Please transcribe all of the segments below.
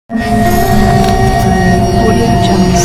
Audio Jungle.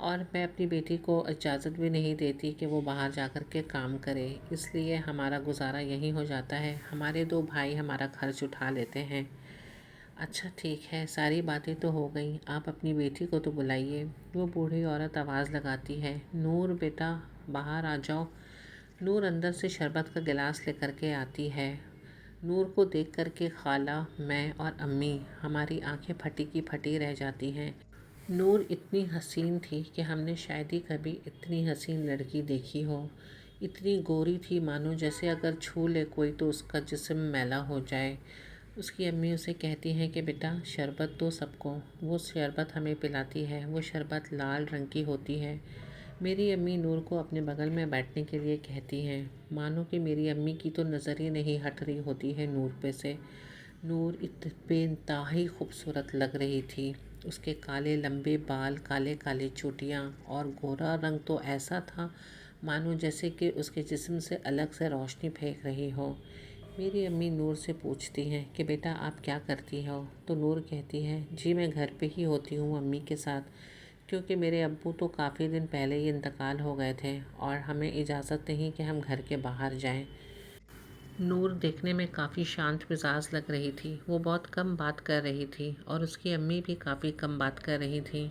اور میں اپنی بیٹی کو اجازت بھی نہیں دیتی کہ وہ باہر جا کر کے کام کرے، اس لیے ہمارا گزارا یہیں ہو جاتا ہے، ہمارے 2 بھائی ہمارا خرچ اٹھا لیتے ہیں۔ اچھا ٹھیک ہے، ساری باتیں تو ہو گئیں، آپ اپنی بیٹی کو تو بلائیے۔ وہ بوڑھی عورت آواز لگاتی ہے، نور بیٹا باہر آ جاؤ۔ نور اندر سے شربت کا گلاس لے کر کے آتی ہے۔ نور کو دیکھ کر کے خالہ، میں اور امی ہماری آنکھیں پھٹی کی پھٹی رہ جاتی ہیں۔ نور اتنی حسین تھی کہ ہم نے شاید ہی کبھی اتنی حسین لڑکی دیکھی ہو۔ اتنی گوری تھی مانو جیسے اگر چھو لے کوئی تو اس کا جسم میلا ہو جائے۔ اس کی امی اسے کہتی ہیں کہ بیٹا شربت دو سب کو۔ وہ شربت ہمیں پلاتی ہے، وہ شربت لال رنگ کی ہوتی ہے۔ میری امی نور کو اپنے بغل میں بیٹھنے کے لیے کہتی ہیں، مانو کہ میری امی کی تو نظر ہی نہیں ہٹ رہی ہوتی ہے نور پہ سے۔ نور بے انتہائی خوبصورت لگ رہی تھی۔ اس کے کالے لمبے بال، کالے کالے چوٹیاں اور گورا رنگ تو ایسا تھا مانو جیسے کہ اس کے جسم سے الگ سے روشنی پھینک رہی ہو۔ میری امی نور سے پوچھتی ہیں کہ بیٹا آپ کیا کرتی ہو؟ تو نور کہتی ہے، جی میں گھر پہ ہی ہوتی ہوں امی کے ساتھ، کیونکہ میرے ابو تو کافی دن پہلے ہی انتقال ہو گئے تھے اور ہمیں اجازت نہیں کہ ہم گھر کے باہر جائیں۔ نور دیکھنے میں کافی شانت مزاج لگ رہی تھی، وہ بہت کم بات کر رہی تھی اور اس کی امی بھی کافی کم بات کر رہی تھی۔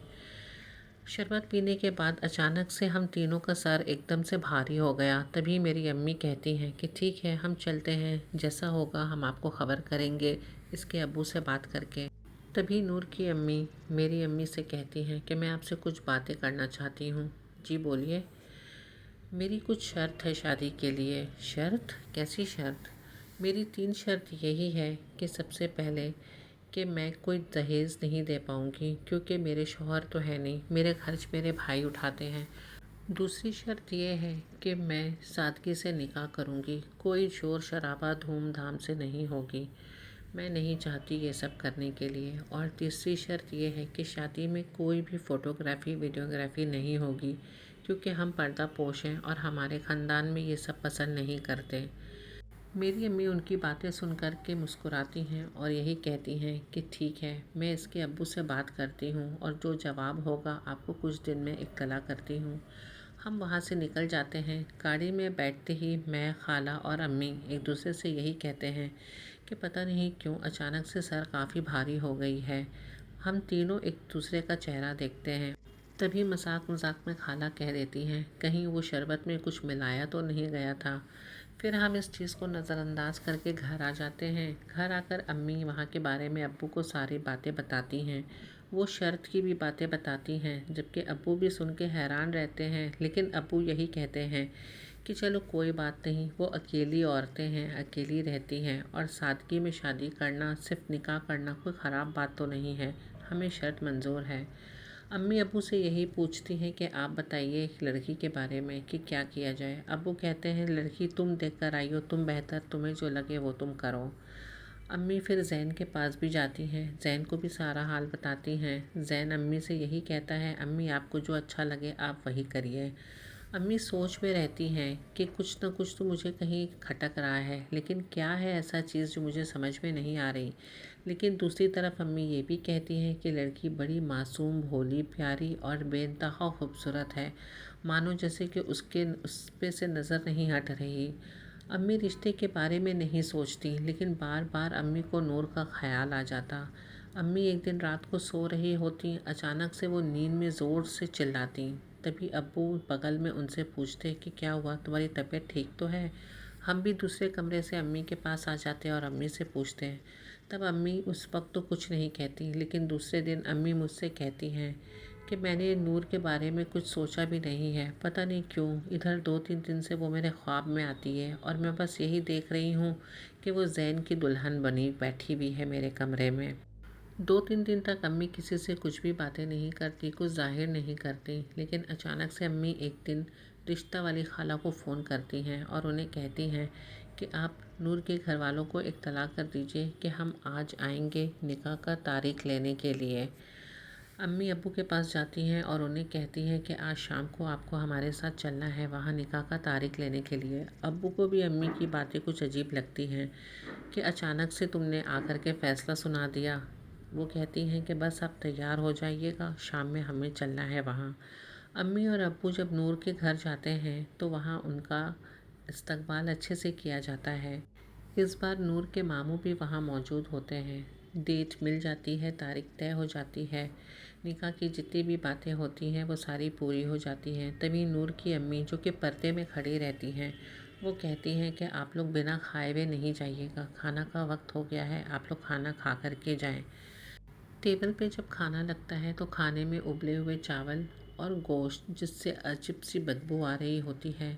شربت پینے کے بعد اچانک سے ہم تینوں کا سر ایک دم سے بھاری ہو گیا۔ تبھی میری امی کہتی ہیں کہ ٹھیک ہے ہم چلتے ہیں، جیسا ہوگا ہم آپ کو خبر کریں گے اس کے ابو سے بات کر کے۔ تبھی نور کی امی میری امی سے کہتی ہیں کہ میں آپ سے کچھ باتیں کرنا چاہتی ہوں۔ جی بولیے۔ میری کچھ شرط ہے شادی کے لیے۔ شرط؟ کیسی شرط؟ میری 3 شرط یہی ہے کہ سب سے پہلے کہ میں کوئی دہیز نہیں دے پاؤں گی کیونکہ میرے شوہر تو ہے نہیں، میرے خرچ میرے بھائی اٹھاتے ہیں۔ دوسری شرط یہ ہے کہ میں سادگی سے نکاح کروں گی، کوئی شور شرابہ دھوم دھام سے نہیں ہوگی، میں نہیں چاہتی یہ سب کرنے کے لیے۔ اور تیسری شرط یہ ہے کہ شادی میں کوئی بھی فوٹوگرافی ویڈیوگرافی نہیں ہوگی کیونکہ ہم پردہ پوش ہیں اور ہمارے خاندان میں یہ سب پسند نہیں کرتے۔ میری امی ان کی باتیں سن کر کے مسکراتی ہیں اور یہی کہتی ہیں کہ ٹھیک ہے میں اس کے ابو سے بات کرتی ہوں اور جو جواب ہوگا آپ کو کچھ دن میں اطلاع کرتی ہوں۔ ہم وہاں سے نکل جاتے ہیں۔ گاڑی میں بیٹھتے ہی میں، خالہ اور امی ایک دوسرے سے یہی کہتے ہیں کہ پتہ نہیں کیوں اچانک سے سر کافی بھاری ہو گئی ہے۔ ہم تینوں ایک دوسرے کا چہرہ دیکھتے ہیں۔ تبھی مذاق مذاق میں خالہ کہہ دیتی ہیں، کہیں وہ شربت میں کچھ ملایا تو نہیں گیا تھا۔ پھر ہم اس چیز کو نظر انداز کر کے گھر آ جاتے ہیں۔ گھر آ کر امی وہاں کے بارے میں ابو کو ساری باتیں بتاتی ہیں، وہ شرط کی بھی باتیں بتاتی ہیں، جبکہ ابو بھی سن کے حیران رہتے ہیں، لیکن ابو یہی کہتے ہیں کہ چلو کوئی بات نہیں، وہ اکیلی عورتیں ہیں، اکیلی رہتی ہیں اور سادگی میں شادی کرنا، صرف نکاح کرنا کوئی خراب بات تو نہیں ہے، ہمیں شرط منظور ہے۔ امی ابو سے یہی پوچھتی ہیں کہ آپ بتائیے لڑکی کے بارے میں کہ کیا کیا جائے۔ ابو کہتے ہیں لڑکی تم دیکھ کر آئی ہو، تم بہتر، تمہیں جو لگے وہ تم کرو۔ امی پھر زین کے پاس بھی جاتی ہیں، زین کو بھی سارا حال بتاتی ہیں۔ زین امی سے یہی کہتا ہے، امی آپ کو جو اچھا لگے آپ وہی کریے۔ امی سوچ میں رہتی ہیں کہ کچھ نہ کچھ تو مجھے کہیں کھٹک رہا ہے، لیکن کیا ہے ایسا چیز جو مجھے سمجھ میں نہیں آ رہی۔ لیکن دوسری طرف امی یہ بھی کہتی ہیں کہ لڑکی بڑی معصوم، بھولی، پیاری اور بے انتہا خوبصورت ہے، مانو جیسے کہ اس پہ سے نظر نہیں ہٹ رہی۔ امی رشتے کے بارے میں نہیں سوچتی، لیکن بار بار امی کو نور کا خیال آ جاتا۔ امی ایک دن رات کو سو رہی ہوتی، اچانک سے وہ نیند میں زور سے چلاتی۔ تبھی ابو بغل میں ان سے پوچھتے کہ کیا ہوا، تمہاری طبیعت ٹھیک تو ہے؟ ہم بھی دوسرے کمرے سے امی کے پاس آ جاتے اور امی سے پوچھتے ہیں۔ تب امی اس وقت تو کچھ نہیں کہتی، لیکن دوسرے دن امی مجھ سے کہتی ہیں کہ میں نے نور کے بارے میں کچھ سوچا بھی نہیں ہے، پتہ نہیں کیوں ادھر 2-3 دن سے وہ میرے خواب میں آتی ہے اور میں بس یہی دیکھ رہی ہوں کہ وہ زین کی دلہن بنی بیٹھی ہوئی ہے میرے کمرے میں۔ 2-3 دن تک امی کسی سے کچھ بھی باتیں نہیں کرتی، کچھ ظاہر نہیں کرتی، لیکن اچانک سے امی ایک دن رشتہ والی خالہ کو فون کرتی ہیں اور انہیں کہتی ہیں کہ آپ نور کے گھر والوں کو اطلاع کر دیجئے کہ ہم آج آئیں گے نکاح کا تاریخ لینے کے لیے۔ امی ابو کے پاس جاتی ہیں اور انہیں کہتی ہیں کہ آج شام کو آپ کو ہمارے ساتھ چلنا ہے وہاں نکاح کا تاریخ لینے کے لیے۔ ابو کو بھی امی کی باتیں کچھ عجیب لگتی ہیں کہ اچانک سے تم نے آ کر کے فیصلہ سنا دیا۔ وہ کہتی ہیں کہ بس آپ تیار ہو جائیے گا، شام میں ہمیں چلنا ہے وہاں۔ امی اور ابو جب نور کے گھر جاتے ہیں تو وہاں ان کا استقبال اچھے سے کیا جاتا ہے۔ اس بار نور کے ماموں بھی وہاں موجود ہوتے ہیں۔ ڈیٹ مل جاتی ہے، تاریخ طے ہو جاتی ہے، نکاح کی جتنی بھی باتیں ہوتی ہیں وہ ساری پوری ہو جاتی ہیں۔ تبھی نور کی امی جو کہ پردے میں کھڑی رہتی ہیں وہ کہتی ہیں کہ آپ لوگ بنا کھائے ہوئے نہیں جائیے گا، کھانا کا وقت ہو گیا ہے، آپ لوگ کھانا کھا کر کے جائیں۔ ٹیبل پہ جب کھانا لگتا ہے تو کھانے میں ابلے ہوئے چاول اور گوشت جس سے عجیب سی بدبو آ رہی ہوتی ہے۔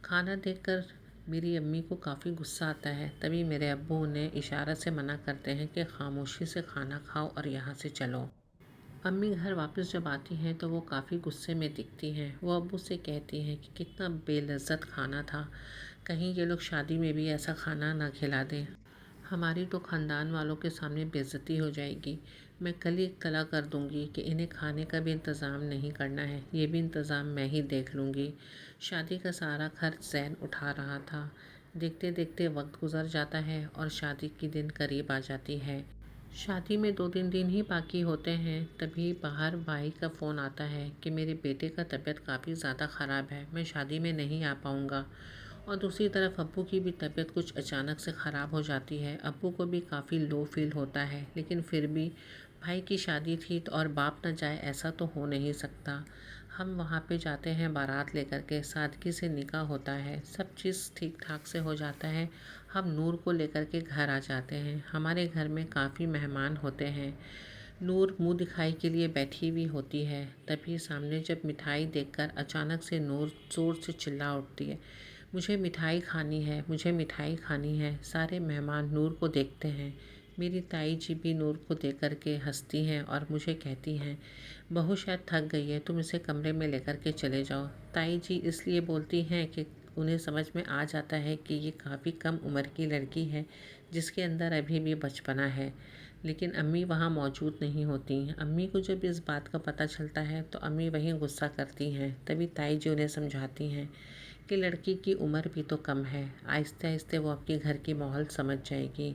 کھانا دیکھ کر میری امی کو کافی غصہ آتا ہے۔ تبھی میرے ابو انہیں اشارہ سے منع کرتے ہیں کہ خاموشی سے کھانا کھاؤ اور یہاں سے چلو۔ امی گھر واپس جب آتی ہیں تو وہ کافی غصے میں دکھتی ہیں۔ وہ ابو سے کہتی ہیں کہ کتنا بے لذت کھانا تھا، کہیں یہ لوگ شادی میں بھی ایسا کھانا نہ کھلا دیں، ہماری تو خاندان والوں کے سامنے بے عزتی ہو جائے گی۔ میں کل ہی اطلاع کر دوں گی کہ انہیں کھانے کا بھی انتظام نہیں کرنا ہے، یہ بھی انتظام میں ہی دیکھ لوں گی۔ شادی کا سارا خرچ زین اٹھا رہا تھا۔ دیکھتے دیکھتے وقت گزر جاتا ہے اور شادی کی دن قریب آ جاتی ہے۔ شادی میں 2-3 دن ہی باقی ہوتے ہیں، تبھی باہر بھائی کا فون آتا ہے کہ میرے بیٹے کا طبیعت کافی زیادہ خراب ہے، میں شادی میں نہیں آ پاؤں گا۔ اور دوسری طرف ابو کی بھی طبیعت کچھ اچانک سے خراب ہو جاتی ہے۔ ابو کو بھی کافی لو فیل ہوتا ہے، لیکن پھر بھی بھائی کی شادی تھی اور باپ نہ جائے ایسا تو ہو نہیں سکتا۔ ہم وہاں پہ جاتے ہیں بارات لے کر کے، سادگی سے نکاح ہوتا ہے، سب چیز ٹھیک ٹھاک سے ہو جاتا ہے۔ ہم نور کو لے کر کے گھر آ جاتے ہیں۔ ہمارے گھر میں کافی مہمان ہوتے ہیں۔ نور منہ دکھائی کے لیے بیٹھی ہوئی ہوتی ہے، تبھی سامنے جب مٹھائی دیکھ کر اچانک سے نور زور سے چلا اٹھتی ہے، مجھے مٹھائی کھانی ہے، مجھے مٹھائی کھانی ہے۔ سارے مہمان نور کو دیکھتے ہیں۔ میری تائی جی بھی نور کو دیکھ کر کے ہنستی ہیں اور مجھے کہتی ہیں، بہو شاید تھک گئی ہے، تم اسے کمرے میں لے کر کے چلے جاؤ۔ تائی جی اس لیے بولتی ہیں کہ انہیں سمجھ میں آ جاتا ہے کہ یہ کافی کم عمر کی لڑکی ہے جس کے اندر ابھی بھی بچپنا ہے۔ لیکن امی وہاں موجود نہیں ہوتی۔ امی کو جب اس بات کا پتہ چلتا ہے تو امی وہیں غصہ کرتی ہیں۔ تبھی تائی جی انہیں سمجھاتی ہیں کہ لڑکی کی عمر بھی تو کم ہے، آہستہ آہستہ وہ اپنے گھر کی ماحول سمجھ جائے گی۔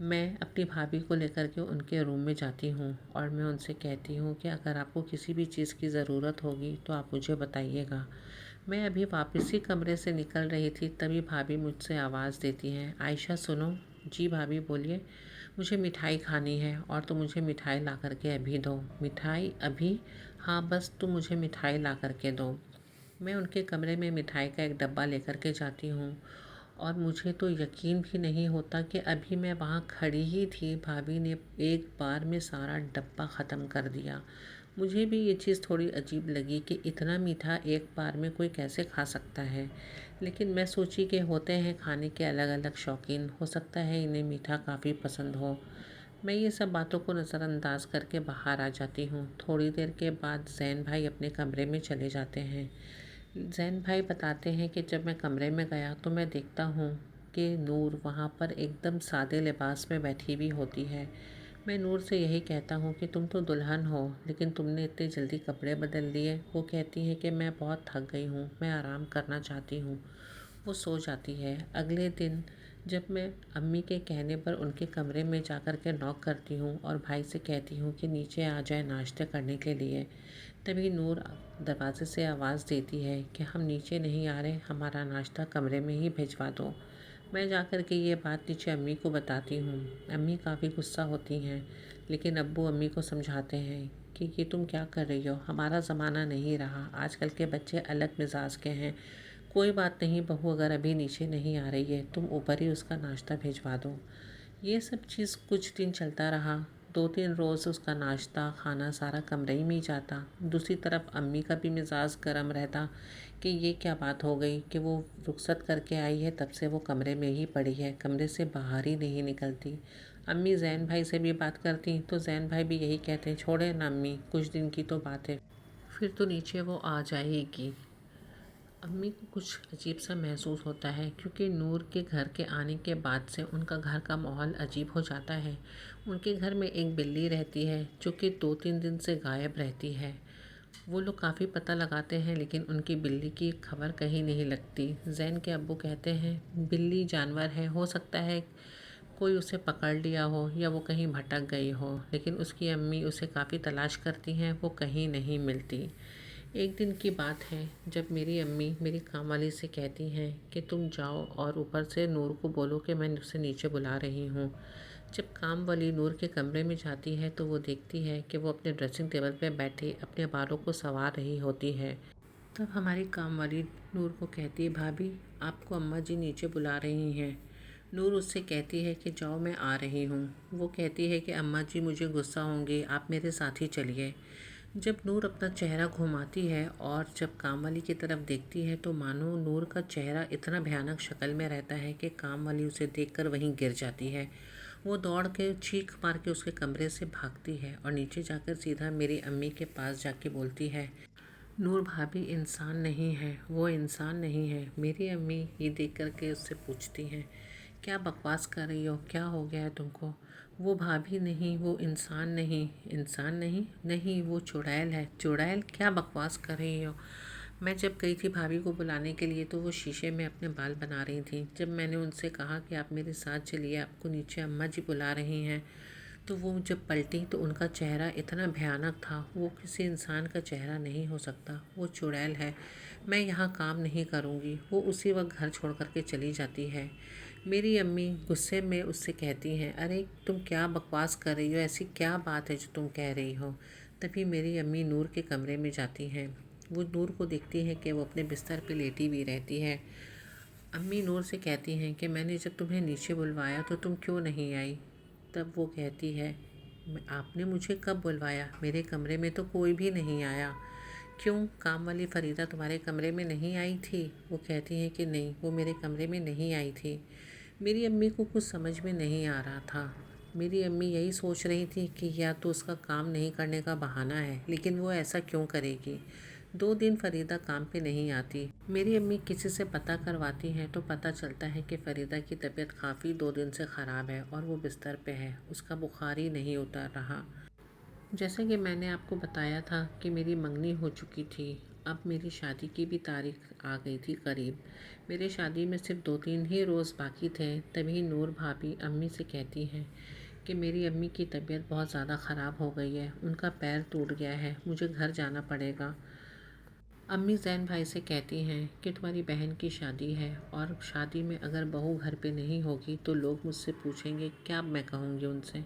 میں اپنی بھابھی کو لے کر کے ان کے روم میں جاتی ہوں اور میں ان سے کہتی ہوں کہ اگر آپ کو کسی بھی چیز کی ضرورت ہوگی تو آپ مجھے بتائیے گا۔ میں ابھی واپس ہی کمرے سے نکل رہی تھی، تبھی بھابھی مجھ سے آواز دیتی ہیں، عائشہ سنو۔ جی بھابھی بولیے۔ مجھے مٹھائی کھانی ہے اور تم مجھے مٹھائی لا کر کے ابھی دو۔ مٹھائی ابھی؟ ہاں بس تم مجھے مٹھائی لا کر کے دو۔ میں ان کے کمرے میں مٹھائی کا ایک ڈبہ لے کر کے جاتی ہوں اور مجھے تو یقین بھی نہیں ہوتا کہ ابھی میں وہاں کھڑی ہی تھی، بھابھی نے ایک بار میں سارا ڈبہ ختم کر دیا۔ مجھے بھی یہ چیز تھوڑی عجیب لگی کہ اتنا میٹھا ایک بار میں کوئی کیسے کھا سکتا ہے، لیکن میں سوچی کہ ہوتے ہیں کھانے کے الگ الگ شوقین، ہو سکتا ہے انہیں میٹھا کافی پسند ہو۔ میں یہ سب باتوں کو نظر انداز کر کے باہر آ جاتی ہوں۔ تھوڑی دیر کے بعد زین بھائی اپنے کمرے میں چلے جاتے ہیں۔ زین بھائی بتاتے ہیں کہ جب میں کمرے میں گیا تو میں دیکھتا ہوں کہ نور وہاں پر ایک دم سادے لباس میں بیٹھی ہوئی ہوتی ہے۔ میں نور سے یہی کہتا ہوں کہ تم تو دلہن ہو لیکن تم نے اتنے جلدی کپڑے بدل لیے۔ وہ کہتی ہے کہ میں بہت تھک گئی ہوں، میں آرام کرنا چاہتی ہوں۔ وہ سو جاتی ہے۔ اگلے دن جب میں امی کے کہنے پر ان کے کمرے میں جا کر کے نوک کرتی ہوں اور بھائی سے کہتی ہوں کہ نیچے آ جائے ناشتے کرنے کے لیے، تبھی نور دروازے سے آواز دیتی ہے کہ ہم نیچے نہیں آ رہے، ہمارا ناشتہ کمرے میں ہی بھیجوا دو۔ میں جا کر کے یہ بات نیچے امی کو بتاتی ہوں۔ امی کافی غصہ ہوتی ہیں، لیکن ابو امی کو سمجھاتے ہیں کہ یہ تم کیا کر رہی ہو، ہمارا زمانہ نہیں رہا، آج کل کے بچے الگ مزاج کے ہیں، کوئی بات نہیں بہو، اگر ابھی نیچے نہیں آ رہی ہے تم اوپر ہی اس کا ناشتہ بھیجوا دو۔ یہ سب چیز کچھ دن چلتا رہا۔ 2-3 روز اس کا ناشتہ کھانا سارا کمرے میں ہی جاتا۔ دوسری طرف امی کا بھی مزاج گرم رہتا کہ یہ کیا بات ہو گئی کہ وہ رخصت کر کے آئی ہے تب سے وہ کمرے میں ہی پڑی ہے، کمرے سے باہر ہی نہیں نکلتی۔ امی زین بھائی سے بھی بات کرتی تو زین بھائی بھی یہی کہتے ہیں، چھوڑے نا امی، کچھ دن کی تو بات ہے، پھر تو نیچے وہ آ جائے گی۔ امی کو کچھ عجیب سا محسوس ہوتا ہے کیونکہ نور کے گھر کے آنے کے بعد سے ان کا گھر کا ماحول عجیب ہو جاتا ہے۔ ان کے گھر میں ایک بلی رہتی ہے جو کہ 2-3 دن سے غائب رہتی ہے۔ وہ لوگ کافی پتہ لگاتے ہیں لیکن ان کی بلی کی خبر کہیں نہیں لگتی۔ زین کے ابو کہتے ہیں بلی جانور ہے، ہو سکتا ہے کوئی اسے پکڑ لیا ہو یا وہ کہیں بھٹک گئی ہو، لیکن اس کی امی اسے کافی تلاش کرتی ہیں، وہ کہیں نہیں ملتی۔ ایک دن کی بات ہے جب میری امی میری کام والی سے کہتی ہیں کہ تم جاؤ اور اوپر سے نور کو بولو کہ میں اسے نیچے بلا رہی ہوں۔ جب کام والی نور کے کمرے میں جاتی ہے تو وہ دیکھتی ہے کہ وہ اپنے ڈریسنگ ٹیبل پہ بیٹھی اپنے بالوں کو سنوار رہی ہوتی ہے۔ تب ہماری کام والی نور کو کہتی ہے، بھابھی آپ کو اماں جی نیچے بلا رہی ہیں۔ نور اس سے کہتی ہے کہ جاؤ میں آ رہی ہوں۔ وہ کہتی ہے کہ اماں جی مجھے غصہ ہوں گی، آپ میرے ساتھ ہی چلیے۔ جب نور اپنا چہرہ گھماتی ہے اور جب کام والی کی طرف دیکھتی ہے تو مانو نور کا چہرہ اتنا بھیانک شکل میں رہتا ہے کہ کام والی اسے دیکھ کر وہیں گر جاتی ہے۔ وہ دوڑ کے چیخ مار کے اس کے کمرے سے بھاگتی ہے اور نیچے جا کر سیدھا میری امی کے پاس جا کے بولتی ہے، نور بھابھی انسان نہیں ہے، وہ انسان نہیں ہے۔ میری امی یہ دیکھ کر کے اس سے پوچھتی ہیں، کیا بکواس کر رہی ہو، کیا ہو گیا ہے تم کو؟ وہ بھابھی نہیں، وہ انسان نہیں۔ انسان نہیں؟ نہیں، وہ چڑیل ہے۔ چڑیل؟ کیا بکواس کر رہی ہو؟ میں جب گئی تھی بھابھی کو بلانے کے لیے تو وہ شیشے میں اپنے بال بنا رہی تھیں۔ جب میں نے ان سے کہا کہ آپ میرے ساتھ چلیے، آپ کو نیچے اماں جی بلا رہی ہیں، تو وہ جب پلٹی تو ان کا چہرہ اتنا بھیانک تھا، وہ کسی انسان کا چہرہ نہیں ہو سکتا، وہ چڑیل ہے، میں یہاں کام نہیں کروں گی۔ وہ اسی وقت گھر چھوڑ کر کے چلی جاتی ہے۔ میری امی غصے میں اس سے کہتی ہیں، ارے تم کیا بکواس کر رہی ہو، ایسی کیا بات ہے جو تم کہہ رہی ہو؟ تبھی میری امی نور کے کمرے میں جاتی ہیں۔ وہ نور کو دیکھتی ہیں کہ وہ اپنے بستر پہ لیٹی ہوئی رہتی ہے۔ امی نور سے کہتی ہیں کہ میں نے جب تمہیں نیچے بلوایا تو تم کیوں نہیں آئی؟ تب وہ کہتی ہے، آپ نے مجھے کب بلوایا؟ میرے کمرے میں تو کوئی بھی نہیں آیا۔ کیوں، کام والی فریدہ تمہارے کمرے میں نہیں آئی تھی؟ وہ کہتی ہیں کہ نہیں، وہ میرے کمرے میں نہیں آئی تھی۔ میری امی کو کچھ سمجھ میں نہیں آ رہا تھا۔ میری امی یہی سوچ رہی تھی کہ یا تو اس کا کام نہیں کرنے کا بہانہ ہے، لیکن وہ ایسا کیوں کرے گی؟ 2 دن فریدہ کام پہ نہیں آتی۔ میری امی کسی سے پتہ کرواتی ہیں تو پتہ چلتا ہے کہ فریدہ کی طبیعت کافی 2 دن سے خراب ہے اور وہ بستر پہ ہے، اس کا بخار ہی نہیں اتر رہا۔ جیسے کہ میں نے آپ کو بتایا تھا کہ میری منگنی ہو چکی تھی، اب میری شادی کی بھی تاریخ آ گئی تھی قریب۔ میرے شادی میں صرف 2-3 ہی روز باقی تھے، تبھی نور بھابھی امی سے کہتی ہیں کہ میری امی کی طبیعت بہت زیادہ خراب ہو گئی ہے، ان کا پیر ٹوٹ گیا ہے، مجھے گھر جانا پڑے گا۔ امی زین بھائی سے کہتی ہیں کہ تمہاری بہن کی شادی ہے اور شادی میں اگر بہو گھر پہ نہیں ہوگی تو لوگ مجھ سے پوچھیں گے، کیا میں کہوں گی ان سے؟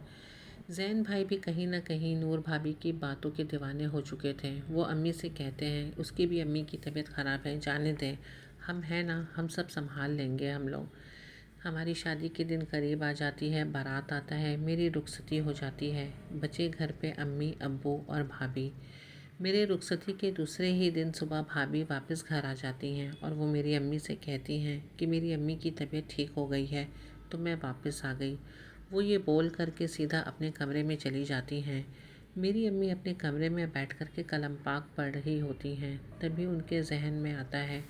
زین بھائی بھی کہیں نہ کہیں نور بھابھی کی باتوں کے دیوانے ہو چکے تھے۔ وہ امی سے کہتے ہیں، اس کی بھی امی کی طبیعت خراب ہے، جانے دیں، ہم ہیں نا، ہم سب سنبھال لیں گے ہم لوگ۔ ہماری شادی کے دن قریب آ جاتی ہے، بارات آتا ہے، میری رخصتی ہو جاتی ہے، بچے گھر پہ امی، ابو اور بھابھی۔ میرے رخصتی کے دوسرے ہی دن صبح بھابھی واپس گھر آ جاتی ہیں اور وہ میری امی سے کہتی ہیں کہ میری امی کی طبیعت ٹھیک ہو گئی ہے تو میں واپس آ گئی۔ وہ یہ بول کر کے سیدھا اپنے کمرے میں چلی جاتی ہیں۔ میری امی اپنے کمرے میں بیٹھ کر کے کلام پاک پڑھ رہی ہوتی ہیں، تبھی ان کے ذہن میں آتا ہے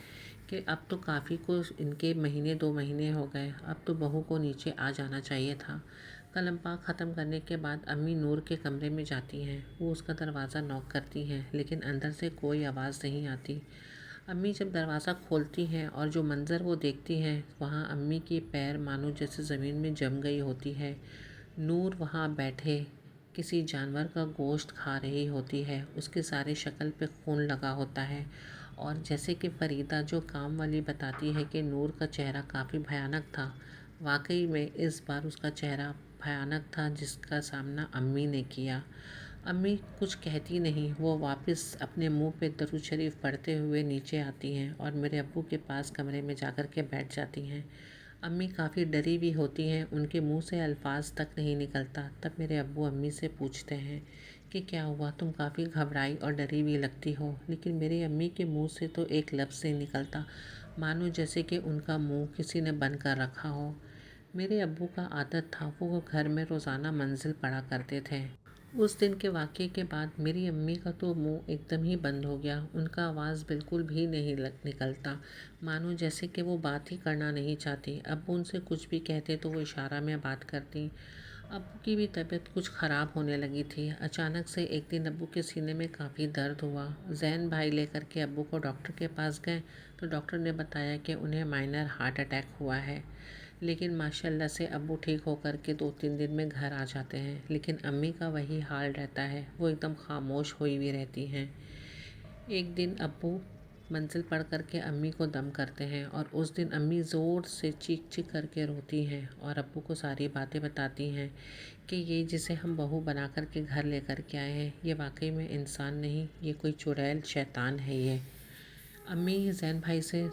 کہ اب تو کافی کو ان کے مہینے 2 مہینے ہو گئے، اب تو بہو کو نیچے آ جانا چاہیے تھا۔ کلام پاک ختم کرنے کے بعد امی نور کے کمرے میں جاتی ہیں، وہ اس کا دروازہ نوک کرتی ہیں لیکن اندر سے کوئی آواز نہیں آتی۔ امی جب دروازہ کھولتی ہیں اور جو منظر وہ دیکھتی ہیں، وہاں امی کی پیر مانو جیسے زمین میں جم گئی ہوتی ہے۔ نور وہاں بیٹھے کسی جانور کا گوشت کھا رہی ہوتی ہے، اس کے سارے شکل پہ خون لگا ہوتا ہے، اور جیسے کہ فریدہ جو کام والی بتاتی ہے کہ نور کا چہرہ کافی بھیانک تھا، واقعی میں اس بار اس کا چہرہ بھیانک تھا جس کا سامنا امی نے کیا۔ امی کچھ کہتی نہیں، وہ واپس اپنے منہ پہ درود شریف پڑھتے ہوئے نیچے آتی ہیں اور میرے ابو کے پاس کمرے میں جا کر کے بیٹھ جاتی ہیں۔ امی کافی ڈری ہوئی ہوتی ہیں، ان کے منہ سے الفاظ تک نہیں نکلتا۔ تب میرے ابو امی سے پوچھتے ہیں کہ کیا ہوا، تم کافی گھبرائی اور ڈری ہوئی لگتی ہو، لیکن میری امی کے منہ سے تو ایک لفظ نہیں نکلتا، مانو جیسے کہ ان کا منہ کسی نے بند کر رکھا ہو۔ میرے ابو کا عادت تھا، وہ گھر میں روزانہ منزل پڑھا کرتے تھے۔ اس دن کے واقعے کے بعد میری امی کا تو منہ ایک دم ہی بند ہو گیا، ان کا آواز بالکل بھی نہیں نکلتا، مانو جیسے کہ وہ بات ہی کرنا نہیں چاہتی۔ ابو ان سے کچھ بھی کہتے تو وہ اشارہ میں بات کرتی۔ ابو کی بھی طبیعت کچھ خراب ہونے لگی تھی۔ اچانک سے ایک دن ابو کے سینے میں کافی درد ہوا۔ زین بھائی لے کر کے ابو کو ڈاکٹر کے پاس گئے تو ڈاکٹر نے بتایا کہ انہیں مائنر ہارٹ اٹیک ہوا ہے، لیکن ماشاءاللہ سے ابو ٹھیک ہو کر کے 2-3 دن میں گھر آ جاتے ہیں، لیکن امی کا وہی حال رہتا ہے، وہ ایک دم خاموش ہوئی ہوئی رہتی ہیں۔ ایک دن ابو منزل پڑھ کر کے امی کو دم کرتے ہیں اور اس دن امی زور سے چیخ چیخ کر کے روتی ہیں اور ابو کو ساری باتیں بتاتی ہیں کہ یہ جسے ہم بہو بنا کر کے گھر لے کر کے آئے ہیں یہ واقعی میں انسان نہیں، یہ کوئی چڑیل شیطان ہے یہ۔ امی زین بھائی سے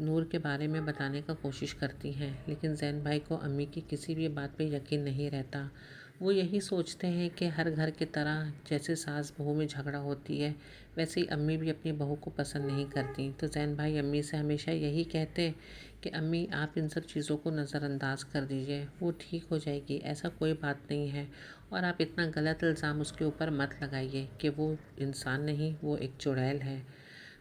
نور کے بارے میں بتانے کا کوشش کرتی ہیں، لیکن زین بھائی کو امی کی کسی بھی بات پہ یقین نہیں رہتا۔ وہ یہی سوچتے ہیں کہ ہر گھر کی طرح جیسے ساس بہو میں جھگڑا ہوتی ہے ویسے ہی امی بھی اپنی بہو کو پسند نہیں کرتی، تو زین بھائی امی سے ہمیشہ یہی کہتے کہ امی آپ ان سب چیزوں کو نظر انداز کر دیجئے، وہ ٹھیک ہو جائے گی، ایسا کوئی بات نہیں ہے، اور آپ اتنا غلط الزام اس کے اوپر مت لگائیے کہ وہ انسان نہیں، وہ ایک چڑیل ہے۔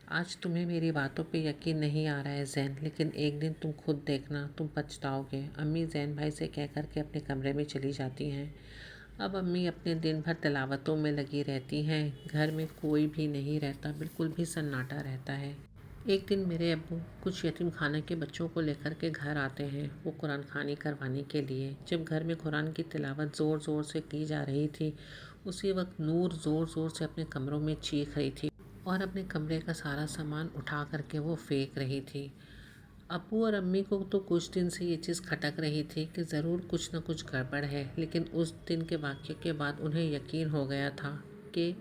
آج تمہیں میری باتوں پہ یقین نہیں آ رہا ہے زین، لیکن ایک دن تم خود دیکھنا، تم پچھتاؤ گے۔ امی زین بھائی سے کہہ کر کے اپنے کمرے میں چلی جاتی ہیں۔ اب امی اپنے دن بھر تلاوتوں میں لگی رہتی ہیں، گھر میں کوئی بھی نہیں رہتا، بالکل بھی سناٹا رہتا ہے۔ ایک دن میرے ابو کچھ یتیم خانہ کے بچوں کو لے کر کے گھر آتے ہیں، وہ قرآن خوانی کروانے کے لیے۔ جب گھر میں قرآن کی تلاوت زور زور سے کی جا رہی تھی، اسی وقت نور زور زور سے اپنے کمروں میں چیخ رہی تھی اور اپنے کمرے کا سارا سامان اٹھا کر کے وہ پھینک رہی تھی۔ ابو اور امی کو تو کچھ دن سے یہ چیز کھٹک رہی تھی کہ ضرور کچھ نہ کچھ گڑبڑ ہے، لیکن اس دن کے واقعے کے بعد انہیں یقین ہو گیا تھا کہ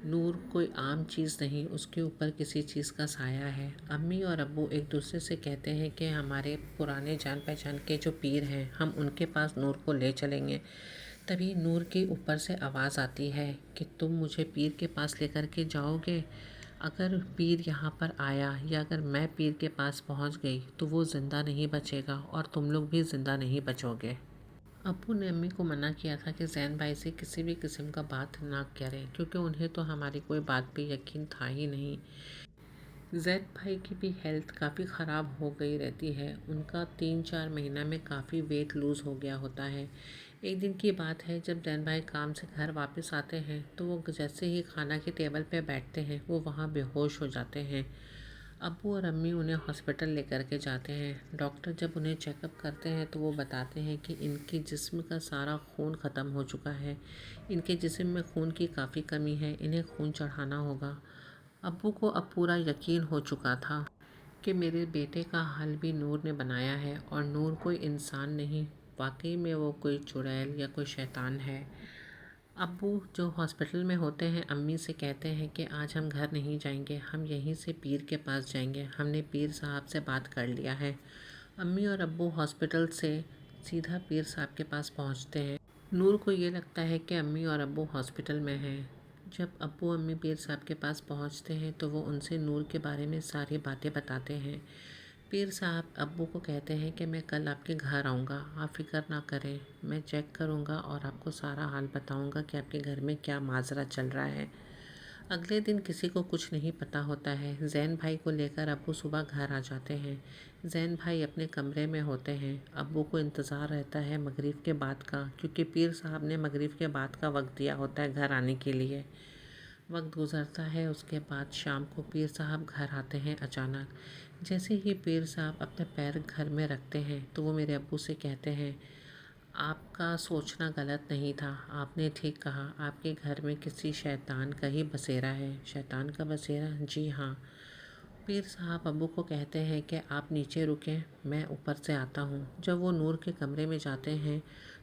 نور کوئی عام چیز نہیں، اس کے اوپر کسی چیز کا سایہ ہے۔ امی اور ابو ایک دوسرے سے کہتے ہیں کہ ہمارے پرانے جان پہچان کے جو پیر ہیں، ہم ان کے پاس نور کو لے چلیں گے۔ تبھی نور کے اوپر سے آواز آتی ہے کہ تم مجھے پیر کے پاس لے کر کے جاؤ گے؟ اگر پیر یہاں پر آیا یا اگر میں پیر کے پاس پہنچ گئی تو وہ زندہ نہیں بچے گا اور تم لوگ بھی زندہ نہیں بچو گے۔ ابو نے امی کو منع کیا تھا کہ زین بھائی سے کسی بھی قسم کا بات نہ کریں، کیونکہ انہیں تو ہماری کوئی بات پہ یقین تھا ہی نہیں۔ زید بھائی کی بھی ہیلتھ کافی خراب ہو گئی رہتی ہے، ان کا 3-4 مہینہ میں کافی ویٹ لوز ہو گیا ہوتا ہے۔ ایک دن کی بات ہے، جب زین بھائی کام سے گھر واپس آتے ہیں تو وہ جیسے ہی کھانا کے ٹیبل پہ بیٹھتے ہیں وہ وہاں بے ہوش ہو جاتے ہیں۔ ابو اور امی انہیں ہاسپٹل لے کر کے جاتے ہیں۔ ڈاکٹر جب انہیں چیک اپ کرتے ہیں تو وہ بتاتے ہیں کہ ان کے جسم کا سارا خون ختم ہو چکا ہے، ان کے جسم میں خون کی کافی کمی ہے، انہیں خون چڑھانا ہوگا۔ ابو کو اب پورا یقین ہو چکا تھا کہ میرے بیٹے کا حل بھی نور نے بنایا ہے اور نور کوئی انسان نہیں، واقعی میں وہ کوئی چڑیل یا کوئی شیطان ہے۔ ابو جو ہاسپٹل میں ہوتے ہیں امی سے کہتے ہیں کہ آج ہم گھر نہیں جائیں گے، ہم یہیں سے پیر کے پاس جائیں گے، ہم نے پیر صاحب سے بات کر لیا ہے۔ امی اور ابو ہاسپٹل سے سیدھا پیر صاحب کے پاس پہنچتے ہیں۔ نور کو یہ لگتا ہے کہ امی اور ابو ہاسپٹل میں ہیں۔ جب ابو امی پیر صاحب کے پاس پہنچتے ہیں تو وہ ان سے نور کے بارے میں ساری باتیں بتاتے ہیں۔ پیر صاحب ابو کو کہتے ہیں کہ میں کل آپ کے گھر آؤں گا، آپ فکر نہ کریں، میں چیک کروں گا اور آپ کو سارا حال بتاؤں گا کہ آپ کے گھر میں کیا ماجرا چل رہا ہے۔ اگلے دن کسی کو کچھ نہیں پتا ہوتا ہے، زین بھائی کو لے کر ابو صبح گھر آ جاتے ہیں۔ زین بھائی اپنے کمرے میں ہوتے ہیں، ابو کو انتظار رہتا ہے مغرب کے بعد کا، کیونکہ پیر صاحب نے مغرب کے بعد کا وقت دیا ہوتا ہے گھر آنے کے لیے۔ وقت گزرتا ہے، اس کے بعد شام کو پیر صاحب گھر آتے ہیں اچانک۔ جیسے ہی پیر صاحب اپنے پیر گھر میں رکھتے ہیں تو وہ میرے ابو سے کہتے ہیں آپ کا سوچنا غلط نہیں تھا، آپ نے ٹھیک کہا، آپ کے گھر میں کسی شیطان کا ہی بسیرا ہے۔ شیطان کا بسیرا؟ جی ہاں۔ پیر صاحب ابو کو کہتے ہیں کہ آپ نیچے رکیں، میں اوپر سے آتا ہوں۔ جب وہ نور کے کمرے میں جاتے ہیں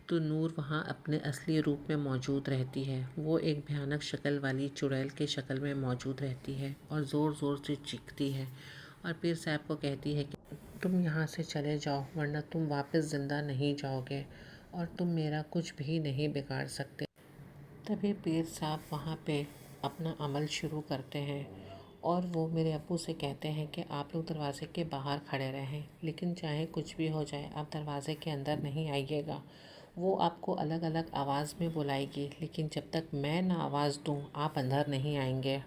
تو نور وہاں اپنے اصلی روپ میں موجود رہتی ہے، وہ ایک بھیانک شکل والی چڑیل کے شکل میں موجود رہتی ہے اور زور زور سے چیختی ہے اور پیر صاحب کو کہتی ہے کہ تم یہاں سے چلے جاؤ ورنہ تم واپس زندہ نہیں جاؤ گے اور تم میرا کچھ بھی نہیں بگاڑ سکتے۔ تبھی پیر صاحب وہاں پہ اپنا عمل شروع کرتے ہیں اور وہ میرے ابو سے کہتے ہیں کہ آپ لوگ دروازے کے باہر کھڑے رہیں، لیکن چاہے کچھ بھی ہو جائے آپ دروازے کے اندر نہیں آئیے گا، وہ آپ کو الگ الگ آواز میں بلائے گی، لیکن جب تک میں نہ آواز دوں آپ اندر نہیں آئیں گے۔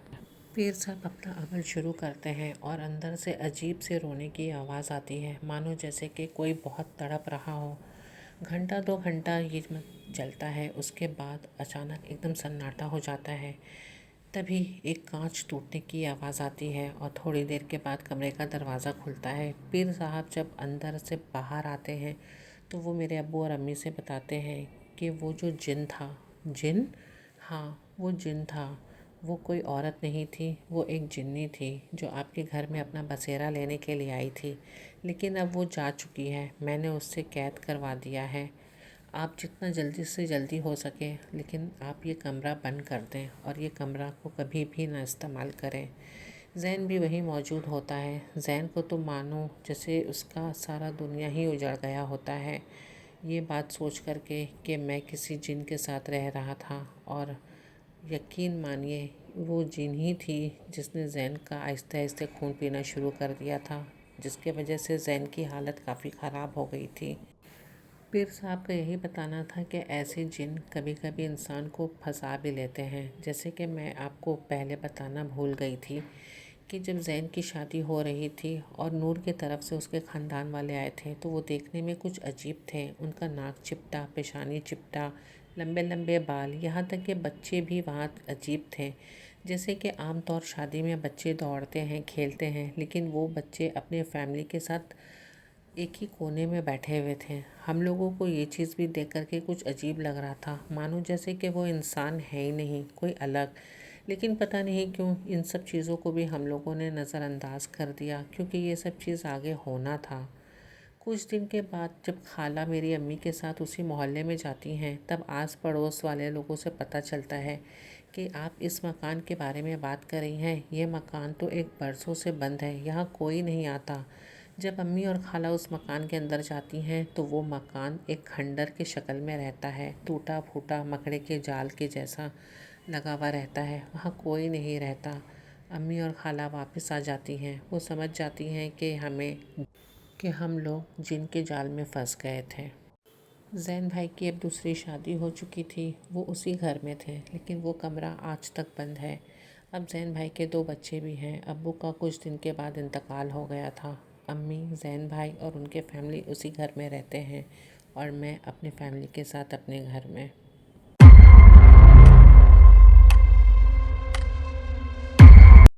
پیر صاحب اپنا عمل شروع کرتے ہیں اور اندر سے عجیب سے رونے کی آواز آتی ہے، مانو جیسے کہ کوئی بہت تڑپ رہا ہو۔ گھنٹہ 2 گھنٹہ یہ چلتا ہے، اس کے بعد اچانک ایک دم سناٹا ہو جاتا ہے۔ تبھی ایک کانچ ٹوٹنے کی آواز آتی ہے اور تھوڑی دیر کے بعد کمرے کا دروازہ کھلتا ہے۔ پیر صاحب جب اندر سے باہر آتے ہیں تو وہ میرے ابو اور امی سے بتاتے ہیں کہ وہ جو جن تھا، جن؟ ہاں وہ جن تھا، وہ کوئی عورت نہیں تھی، وہ ایک جنی تھی جو آپ کے گھر میں اپنا بسیرا لینے کے لیے آئی تھی، لیکن اب وہ جا چکی ہے۔ میں نے اس سے قید کروا دیا ہے۔ آپ جتنا جلدی سے جلدی ہو سکے لیکن آپ یہ کمرہ بند کر دیں اور یہ کمرہ کو کبھی بھی نہ استعمال کریں۔ زین بھی وہیں موجود ہوتا ہے۔ زین کو تو مانو جیسے اس کا سارا دنیا ہی اجڑ گیا ہوتا ہے، یہ بات سوچ کر کے کہ میں کسی جن کے ساتھ رہ رہا تھا، اور یقین مانیے وہ جن ہی تھی جس نے زین کا آہستہ آہستہ خون پینا شروع کر دیا تھا، جس کی وجہ سے زین کی حالت کافی خراب ہو گئی تھی۔ پیر صاحب کا یہی بتانا تھا کہ ایسے جن کبھی کبھی انسان کو پھنسا بھی لیتے ہیں، جیسے کہ میں آپ کو پہلے بتانا بھول گئی تھی کہ جب زین کی شادی ہو رہی تھی اور نور کی طرف سے اس کے خاندان والے آئے تھے تو وہ دیکھنے میں کچھ عجیب تھے۔ ان کا ناک چپٹا، پیشانی چپٹا، لمبے لمبے بال، یہاں تک کہ بچے بھی وہاں عجیب تھے۔ جیسے کہ عام طور شادی میں بچے دوڑتے ہیں، کھیلتے ہیں، لیکن وہ بچے اپنے فیملی کے ساتھ ایک ہی کونے میں بیٹھے ہوئے تھے۔ ہم لوگوں کو یہ چیز بھی دیکھ کر کے کچھ عجیب لگ رہا تھا، مانو جیسے کہ وہ انسان ہے ہی نہیں، کوئی الگ۔ لیکن پتہ نہیں کیوں ان سب چیزوں کو بھی ہم لوگوں نے نظر انداز کر دیا، کیونکہ یہ سب چیز آگے ہونا تھا۔ کچھ دن کے بعد جب خالہ میری امی کے ساتھ اسی محلے میں جاتی ہیں، تب آس پڑوس والے لوگوں سے پتہ چلتا ہے کہ آپ اس مکان کے بارے میں بات کر رہی ہیں، یہ مکان تو ایک برسوں سے بند ہے، یہاں کوئی نہیں آتا۔ جب امی اور خالہ اس مکان کے اندر جاتی ہیں تو وہ مکان ایک کھنڈر کی شکل میں رہتا ہے، ٹوٹا پھوٹا مکڑے کے جال کے جیسا لگا ہوا رہتا ہے، وہاں کوئی نہیں رہتا۔ امی اور خالہ واپس آ جاتی ہیں، وہ سمجھ جاتی ہیں کہ ہم لوگ جن کے جال میں پھنس گئے تھے۔ زین بھائی کی اب دوسری شادی ہو چکی تھی، وہ اسی گھر میں تھے، لیکن وہ کمرہ آج تک بند ہے۔ اب زین بھائی کے 2 بچے بھی ہیں۔ ابو کا کچھ دن کے بعد انتقال ہو گیا تھا۔ امی، زین بھائی اور ان کے فیملی اسی گھر میں رہتے ہیں، اور میں اپنی فیملی کے ساتھ اپنے گھر میں۔